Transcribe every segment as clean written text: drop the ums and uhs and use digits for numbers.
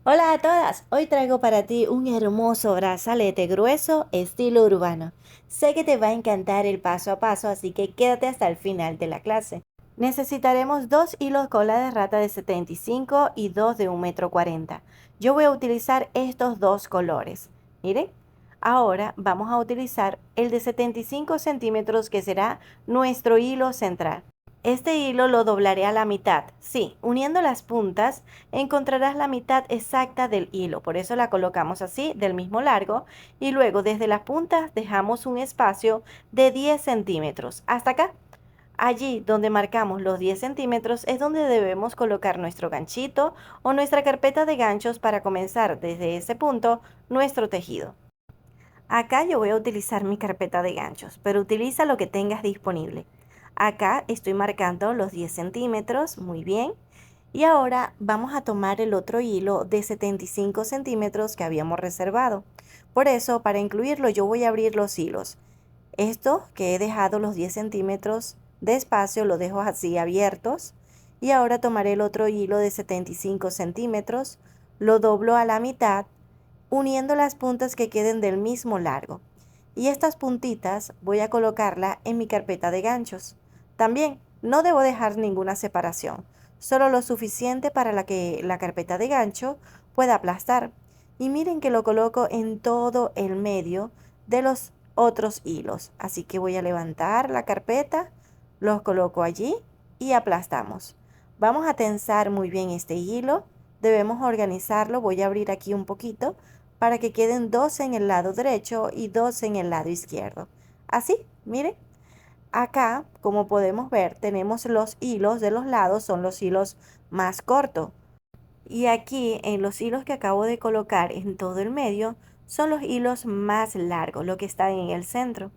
Hola a todas, hoy traigo para ti un hermoso brazalete grueso estilo urbano. Sé que te va a encantar el paso a paso, así que quédate hasta el final de la clase. Necesitaremos dos hilos cola de rata de 75 y dos de 1,40 m. Yo voy a utilizar estos dos colores. Miren, ahora vamos a utilizar el de 75 centímetros que será nuestro hilo central. Este hilo lo doblaré a la mitad. Sí, uniendo las puntas encontrarás la mitad exacta del hilo. Por eso la colocamos así, del mismo largo. Y luego desde las puntas dejamos un espacio de 10 centímetros. Hasta acá. Allí donde marcamos los 10 centímetros es donde debemos colocar nuestro ganchito o nuestra carpeta de ganchos para comenzar desde ese punto nuestro tejido. Acá yo voy a utilizar mi carpeta de ganchos, pero utiliza lo que tengas disponible. Acá estoy marcando los 10 centímetros, muy bien. Y ahora vamos a tomar el otro hilo de 75 centímetros que habíamos reservado. Por eso, para incluirlo, yo voy a abrir los hilos. Esto que he dejado los 10 centímetros de espacio, lo dejo así abiertos. Y ahora tomaré el otro hilo de 75 centímetros, lo doblo a la mitad uniendo las puntas que queden del mismo largo. Y estas puntitas voy a colocarla en mi carpeta de ganchos. También no debo dejar ninguna separación, solo lo suficiente para que la carpeta de gancho pueda aplastar. Y miren que lo coloco en todo el medio de los otros hilos. Así que voy a levantar la carpeta, los coloco allí y aplastamos. Vamos a tensar muy bien este hilo. Debemos organizarlo. Voy a abrir aquí un poquito para que queden dos en el lado derecho y dos en el lado izquierdo. Así, miren. Acá, como podemos ver, tenemos los hilos de los lados, son los hilos más cortos. Y aquí en los hilos que acabo de colocar en todo el medio, son los hilos más largos, lo que está en el centro.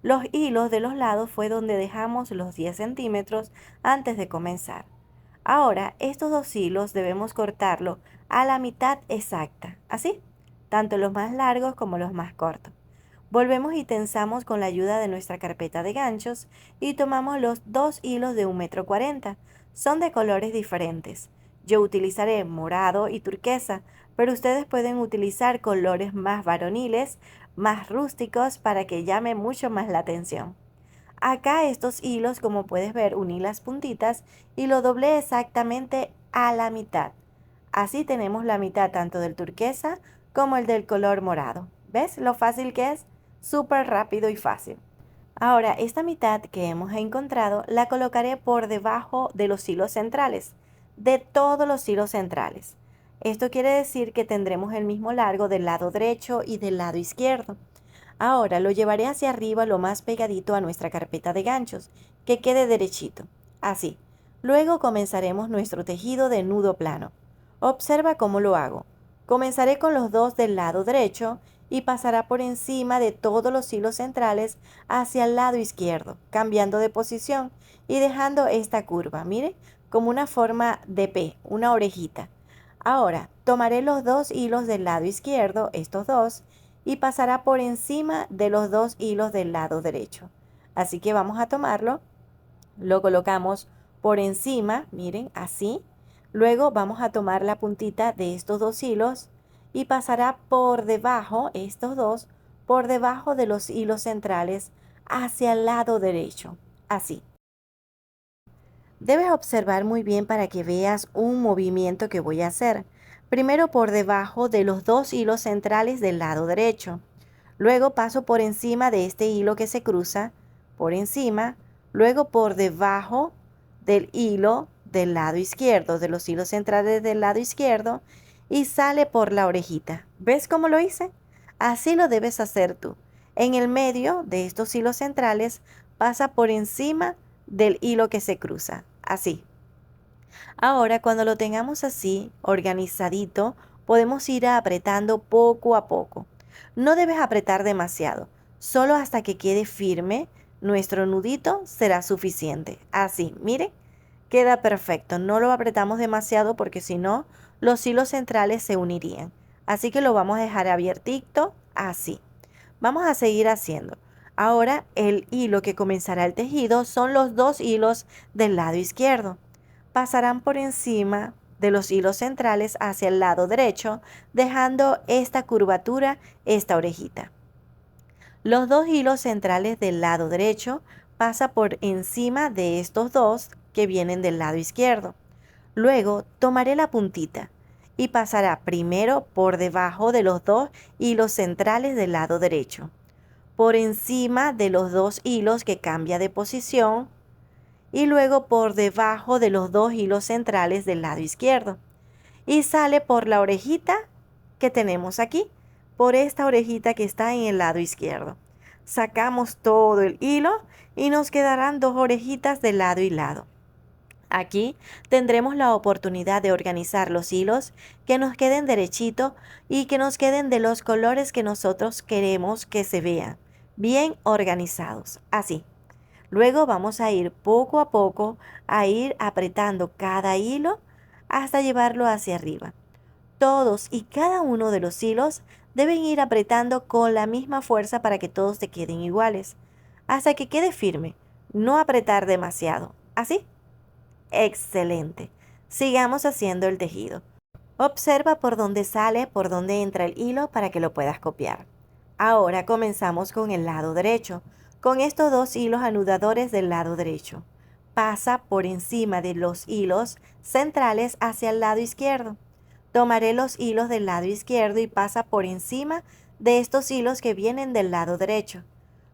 Los hilos de los lados fue donde dejamos los 10 centímetros antes de comenzar. Ahora, estos dos hilos debemos cortarlo a la mitad exacta, así, tanto los más largos como los más cortos. Volvemos y tensamos con la ayuda de nuestra carpeta de ganchos y tomamos los dos hilos de 1,40 m. Son de colores diferentes. Yo utilizaré morado y turquesa, pero ustedes pueden utilizar colores más varoniles, más rústicos para que llame mucho más la atención. Acá estos hilos, como puedes ver, uní las puntitas y lo doblé exactamente a la mitad. Así tenemos la mitad tanto del turquesa como el del color morado. ¿Ves lo fácil que es? Súper rápido y fácil. Ahora, esta mitad que hemos encontrado la colocaré por debajo de los hilos centrales, de todos los hilos centrales. Esto quiere decir que tendremos el mismo largo del lado derecho y del lado izquierdo. Ahora lo llevaré hacia arriba lo más pegadito a nuestra carpeta de ganchos, que quede derechito, así. Luego comenzaremos nuestro tejido de nudo plano. Observa cómo lo hago. Comenzaré con los dos del lado derecho y pasará por encima de todos los hilos centrales hacia el lado izquierdo, cambiando de posición y dejando esta curva, mire, como una forma de P, una orejita. Ahora tomaré los dos hilos del lado izquierdo, estos dos, y pasará por encima de los dos hilos del lado derecho. Así que vamos a tomarlo, lo colocamos por encima, miren, así. Luego vamos a tomar la puntita de estos dos hilos y pasará por debajo, estos dos, por debajo de los hilos centrales hacia el lado derecho, así. Debes observar muy bien para que veas un movimiento que voy a hacer. Primero por debajo de los dos hilos centrales del lado derecho. Luego paso por encima de este hilo que se cruza, por encima. Luego por debajo del hilo del lado izquierdo, de los hilos centrales del lado izquierdo. Y sale por la orejita. ¿Ves cómo lo hice? Así lo debes hacer tú. En el medio de estos hilos centrales pasa por encima del hilo que se cruza, así. Ahora, cuando lo tengamos así, organizadito, podemos ir apretando poco a poco. No debes apretar demasiado, solo hasta que quede firme. Nuestro nudito será suficiente. Así, mire, queda perfecto. No lo apretamos demasiado porque si no, los hilos centrales se unirían. Así que lo vamos a dejar abiertito, así. Vamos a seguir haciendo. Ahora el hilo que comenzará el tejido son los dos hilos del lado izquierdo. Pasarán por encima de los hilos centrales hacia el lado derecho, dejando esta curvatura, esta orejita. Los dos hilos centrales del lado derecho pasa por encima de estos dos que vienen del lado izquierdo. Luego tomaré la puntita y pasará primero por debajo de los dos hilos centrales del lado derecho, por encima de los dos hilos que cambia de posición y luego por debajo de los dos hilos centrales del lado izquierdo. Y sale por la orejita que tenemos aquí, por esta orejita que está en el lado izquierdo. Sacamos todo el hilo y nos quedarán dos orejitas de lado y lado. Aquí tendremos la oportunidad de organizar los hilos, que nos queden derechitos y que nos queden de los colores que nosotros queremos que se vean, bien organizados, así. Luego vamos a ir poco a poco a ir apretando cada hilo hasta llevarlo hacia arriba. Todos y cada uno de los hilos deben ir apretando con la misma fuerza para que todos te queden iguales, hasta que quede firme, no apretar demasiado, así. Excelente. Sigamos haciendo el tejido. Observa por dónde sale, por dónde entra el hilo para que lo puedas copiar. Ahora comenzamos con el lado derecho, con estos dos hilos anudadores del lado derecho. Pasa por encima de los hilos centrales hacia el lado izquierdo. Tomaré los hilos del lado izquierdo y pasa por encima de estos hilos que vienen del lado derecho.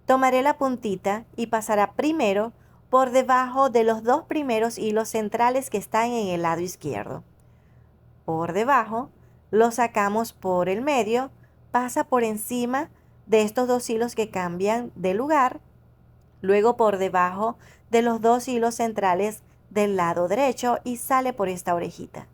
Tomaré la puntita y pasará primero por debajo de los dos primeros hilos centrales que están en el lado izquierdo. Por debajo, lo sacamos por el medio, pasa por encima de estos dos hilos que cambian de lugar, luego por debajo de los dos hilos centrales del lado derecho y sale por esta orejita.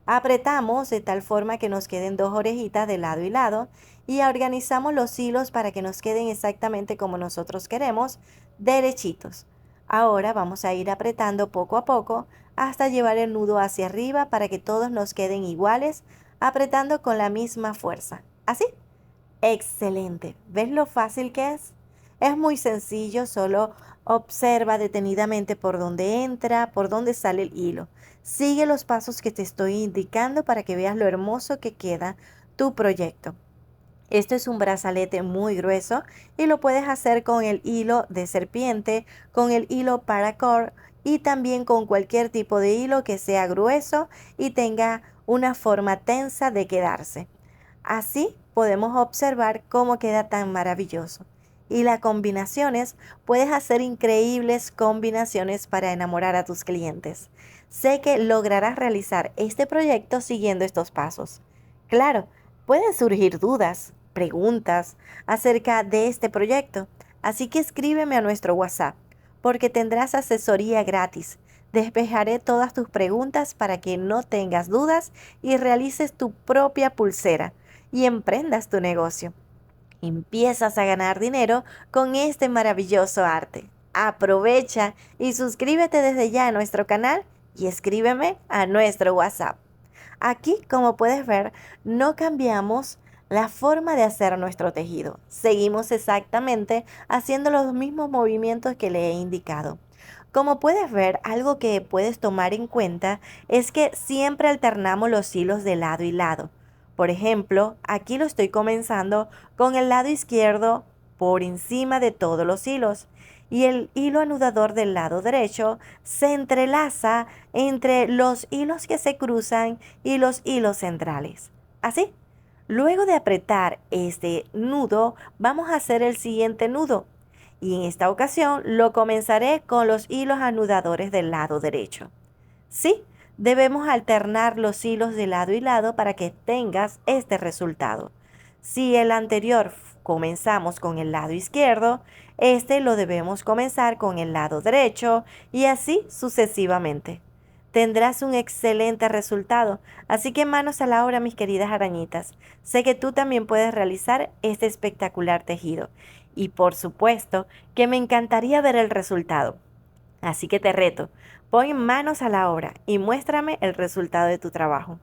Apretamos de tal forma que nos queden dos orejitas de lado y lado y organizamos los hilos para que nos queden exactamente como nosotros queremos, derechitos. Ahora vamos a ir apretando poco a poco hasta llevar el nudo hacia arriba para que todos nos queden iguales, apretando con la misma fuerza. ¿Así? Excelente. ¿Ves lo fácil que es? Es muy sencillo, solo observa detenidamente por dónde entra, por dónde sale el hilo. Sigue los pasos que te estoy indicando para que veas lo hermoso que queda tu proyecto. Esto es un brazalete muy grueso y lo puedes hacer con el hilo de serpiente, con el hilo paracord y también con cualquier tipo de hilo que sea grueso y tenga una forma tensa de quedarse. Así podemos observar cómo queda tan maravilloso. Y las combinaciones, puedes hacer increíbles combinaciones para enamorar a tus clientes. Sé que lograrás realizar este proyecto siguiendo estos pasos. Claro, pueden surgir dudas, preguntas acerca de este proyecto, así que escríbeme a nuestro WhatsApp, porque tendrás asesoría gratis. Despejaré todas tus preguntas para que no tengas dudas y realices tu propia pulsera y emprendas tu negocio. Empiezas a ganar dinero con este maravilloso arte. Aprovecha y suscríbete desde ya a nuestro canal y escríbeme a nuestro WhatsApp. Aquí, como puedes ver, no cambiamos la forma de hacer nuestro tejido. Seguimos exactamente haciendo los mismos movimientos que le he indicado. Como puedes ver, algo que puedes tomar en cuenta es que siempre alternamos los hilos de lado y lado. Por ejemplo, aquí lo estoy comenzando con el lado izquierdo por encima de todos los hilos y el hilo anudador del lado derecho se entrelaza entre los hilos que se cruzan y los hilos centrales. Así. Luego de apretar este nudo, vamos a hacer el siguiente nudo. Y en esta ocasión lo comenzaré con los hilos anudadores del lado derecho. Sí, debemos alternar los hilos de lado y lado para que tengas este resultado. Si el anterior comenzamos con el lado izquierdo, este lo debemos comenzar con el lado derecho y así sucesivamente. Tendrás un excelente resultado, así que manos a la obra, mis queridas arañitas. Sé que tú también puedes realizar este espectacular tejido y por supuesto que me encantaría ver el resultado. Así que te reto, pon manos a la obra y muéstrame el resultado de tu trabajo.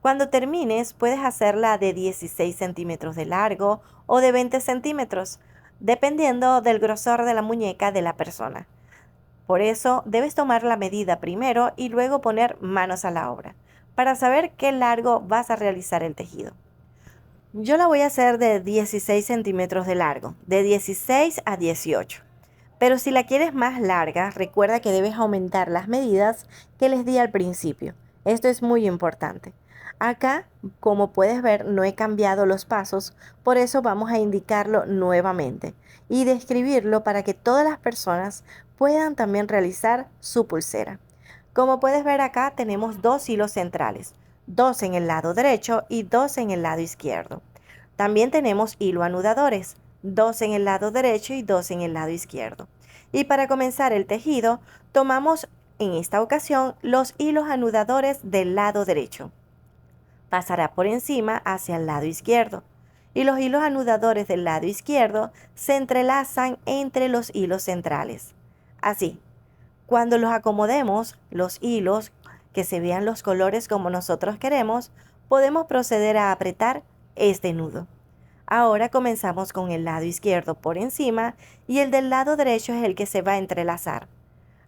Cuando termines, puedes hacerla de 16 centímetros de largo o de 20 centímetros, dependiendo del grosor de la muñeca de la persona. Por eso, debes tomar la medida primero y luego poner manos a la obra. para saber qué largo vas a realizar el tejido. Yo la voy a hacer de 16 centímetros de largo, de 16 a 18. Pero si la quieres más larga, recuerda que debes aumentar las medidas que les di al principio. Esto es muy importante. Acá, como puedes ver, no he cambiado los pasos, por eso vamos a indicarlo nuevamente y describirlo para que todas las personas puedan también realizar su pulsera. Como puedes ver acá, tenemos dos hilos centrales, dos en el lado derecho y dos en el lado izquierdo. También tenemos hilo anudadores, dos en el lado derecho y dos en el lado izquierdo. Y para comenzar el tejido, tomamos en esta ocasión los hilos anudadores del lado derecho. Pasará por encima hacia el lado izquierdo. Y los hilos anudadores del lado izquierdo se entrelazan entre los hilos centrales. Así, cuando los acomodemos, los hilos, que se vean los colores como nosotros queremos, podemos proceder a apretar este nudo. Ahora comenzamos con el lado izquierdo por encima y el del lado derecho es el que se va a entrelazar.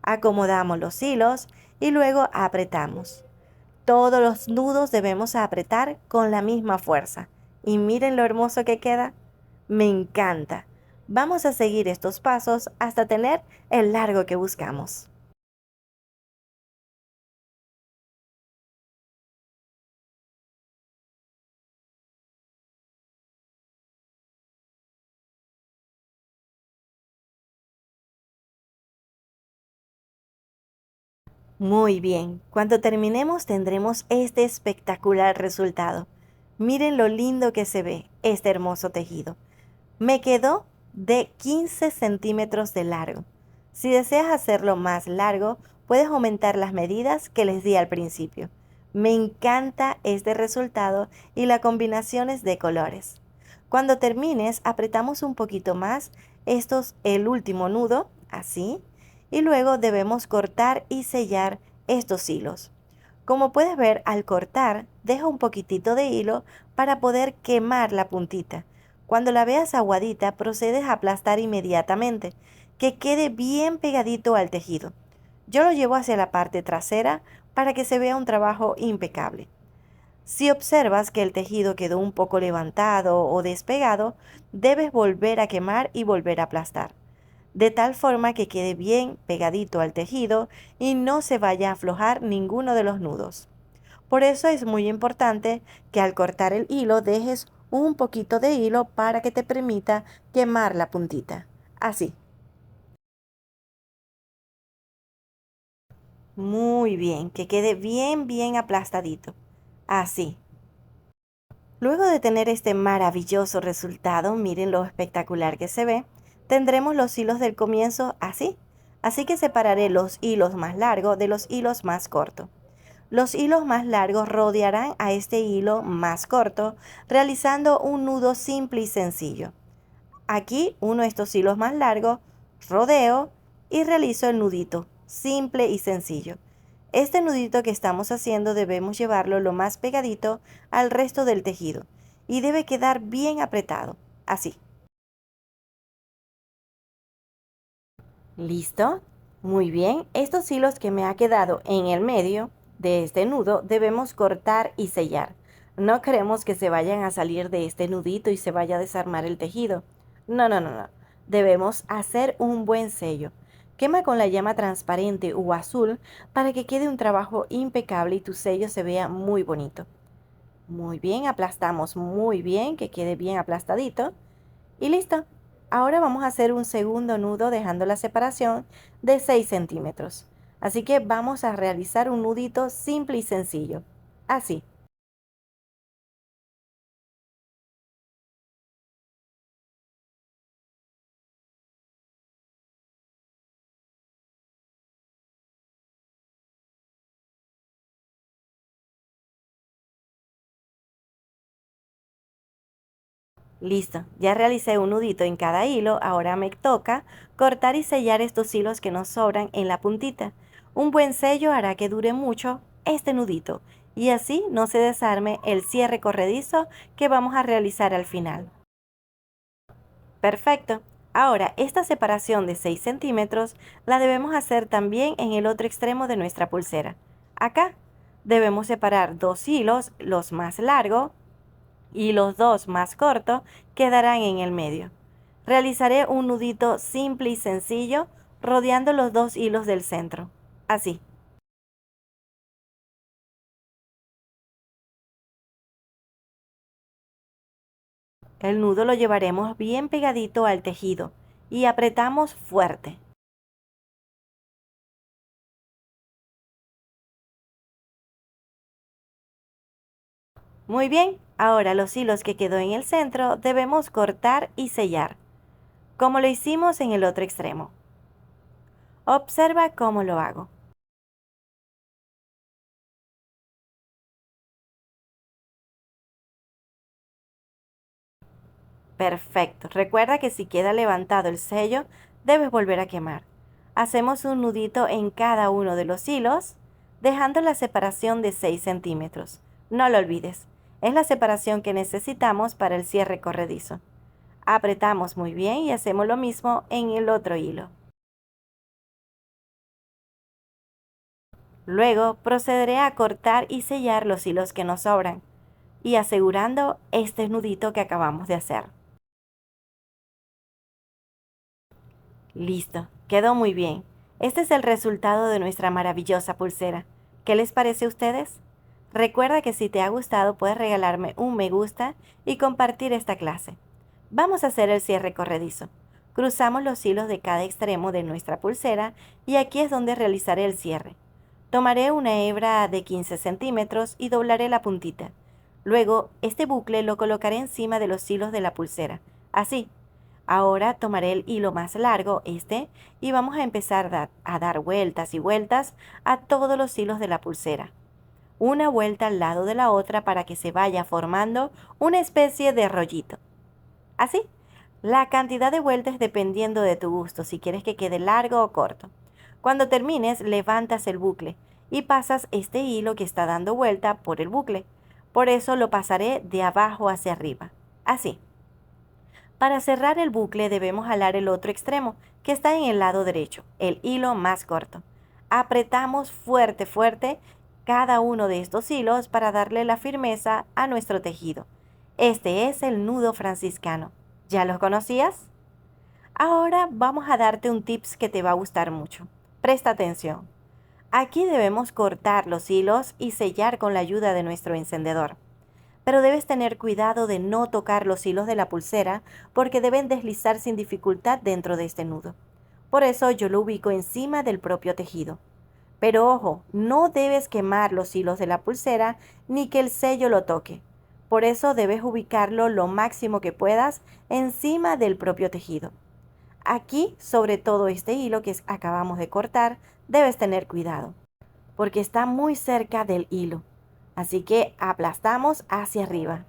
Acomodamos los hilos y luego apretamos. Todos los nudos debemos apretar con la misma fuerza. Y miren lo hermoso que queda. Me encanta. Vamos a seguir estos pasos hasta tener el largo que buscamos. Muy bien, cuando terminemos tendremos este espectacular resultado. Miren lo lindo que se ve este hermoso tejido. Me quedó de 15 centímetros de largo. Si deseas hacerlo más largo, puedes aumentar las medidas que les di al principio. Me encanta este resultado y las combinaciones de colores. Cuando termines, apretamos un poquito más el último nudo, así, y luego debemos cortar y sellar estos hilos. Como puedes ver, al cortar, deja un poquitito de hilo para poder quemar la puntita. Cuando la veas aguadita, procedes a aplastar inmediatamente, que quede bien pegadito al tejido. Yo lo llevo hacia la parte trasera para que se vea un trabajo impecable. Si observas que el tejido quedó un poco levantado o despegado, debes volver a quemar y volver a aplastar, de tal forma que quede bien pegadito al tejido y no se vaya a aflojar ninguno de los nudos. Por eso es muy importante que al cortar el hilo dejes un poquito de hilo para que te permita quemar la puntita. Así. Muy bien, que quede bien aplastadito. Así. Luego de tener este maravilloso resultado, miren lo espectacular que se ve, tendremos los hilos del comienzo así. Así que separaré los hilos más largos de los hilos más cortos. Los hilos más largos rodearán a este hilo más corto, realizando un nudo simple y sencillo. Aquí uno de estos hilos más largos, rodeo y realizo el nudito, simple y sencillo. Este nudito que estamos haciendo debemos llevarlo lo más pegadito al resto del tejido y debe quedar bien apretado, así. ¿Listo? Muy bien, estos hilos que me ha quedado en el medio de este nudo debemos cortar y sellar. No queremos que se vayan a salir de este nudito y se vaya a desarmar el tejido. No. Debemos hacer un buen sello. Quema con la llama transparente o azul para que quede un trabajo impecable y tu sello se vea muy bonito. Muy bien, aplastamos muy bien, que quede bien aplastadito. Y listo. Ahora vamos a hacer un segundo nudo dejando la separación de 6 centímetros. Así que vamos a realizar un nudito simple y sencillo. Así. Listo. Ya realicé un nudito en cada hilo. Ahora me toca cortar y sellar estos hilos que nos sobran en la puntita. Un buen sello hará que dure mucho este nudito y así no se desarme el cierre corredizo que vamos a realizar al final. Perfecto. Ahora, esta separación de 6 centímetros la debemos hacer también en el otro extremo de nuestra pulsera. Acá Debemos separar dos hilos, los más largos y los dos más cortos quedarán en el medio. Realizaré un nudito simple y sencillo rodeando los dos hilos del centro. Así. El nudo lo llevaremos bien pegadito al tejido y apretamos fuerte. Muy bien, ahora los hilos que quedó en el centro debemos cortar y sellar, como lo hicimos en el otro extremo. Observa cómo lo hago. Perfecto. Recuerda que si queda levantado el sello, debes volver a quemar. Hacemos un nudito en cada uno de los hilos, dejando la separación de 6 centímetros. No lo olvides. Es la separación que necesitamos para el cierre corredizo. Apretamos muy bien y hacemos lo mismo en el otro hilo. Luego procederé a cortar y sellar los hilos que nos sobran y asegurando este nudito que acabamos de hacer. Listo, quedó muy bien. Este es el resultado de nuestra maravillosa pulsera. ¿Qué les parece a ustedes? Recuerda que si te ha gustado puedes regalarme un me gusta y compartir esta clase. Vamos a hacer el cierre corredizo. Cruzamos los hilos de cada extremo de nuestra pulsera y aquí es donde realizaré el cierre. Tomaré una hebra de 15 centímetros y doblaré la puntita. Luego, este bucle lo colocaré encima de los hilos de la pulsera, así. Ahora tomaré el hilo más largo, y vamos a empezar a dar vueltas y vueltas a todos los hilos de la pulsera. Una vuelta al lado de la otra para que se vaya formando una especie de rollito. Así. La cantidad de vueltas dependiendo de tu gusto, si quieres que quede largo o corto. Cuando termines, levantas el bucle y pasas este hilo que está dando vuelta por el bucle. Por eso lo pasaré de abajo hacia arriba. Así. Para cerrar el bucle debemos jalar el otro extremo, que está en el lado derecho, el hilo más corto. Apretamos fuerte, fuerte cada uno de estos hilos para darle la firmeza a nuestro tejido. Este es el nudo franciscano. ¿Ya los conocías? Ahora vamos a darte un tips que te va a gustar mucho. Presta atención. Aquí debemos cortar los hilos y sellar con la ayuda de nuestro encendedor. Pero debes tener cuidado de no tocar los hilos de la pulsera porque deben deslizar sin dificultad dentro de este nudo. Por eso yo lo ubico encima del propio tejido. Pero ojo, no debes quemar los hilos de la pulsera ni que el sello lo toque. Por eso debes ubicarlo lo máximo que puedas encima del propio tejido. Aquí, sobre todo este hilo que acabamos de cortar, debes tener cuidado, porque está muy cerca del hilo. Así que aplastamos hacia arriba.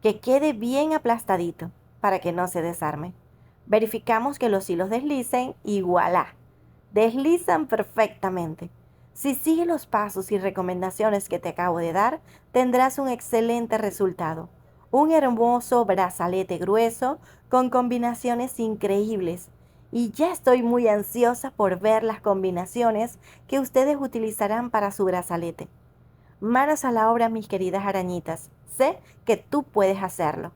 Que quede bien aplastadito para que no se desarme. Verificamos que los hilos deslicen y voilà, deslizan perfectamente. Si sigues los pasos y recomendaciones que te acabo de dar, tendrás un excelente resultado. Un hermoso brazalete grueso con combinaciones increíbles. Y ya estoy muy ansiosa por ver las combinaciones que ustedes utilizarán para su brazalete. Manos a la obra, mis queridas arañitas. Sé que tú puedes hacerlo.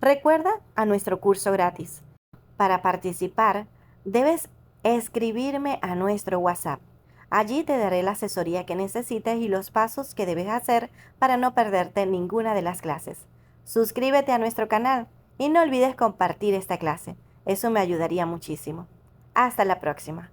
Recuerda a nuestro curso gratis. Para participar, debes escribirme a nuestro WhatsApp. Allí te daré la asesoría que necesites y los pasos que debes hacer para no perderte ninguna de las clases. Suscríbete a nuestro canal y no olvides compartir esta clase. Eso me ayudaría muchísimo. Hasta la próxima.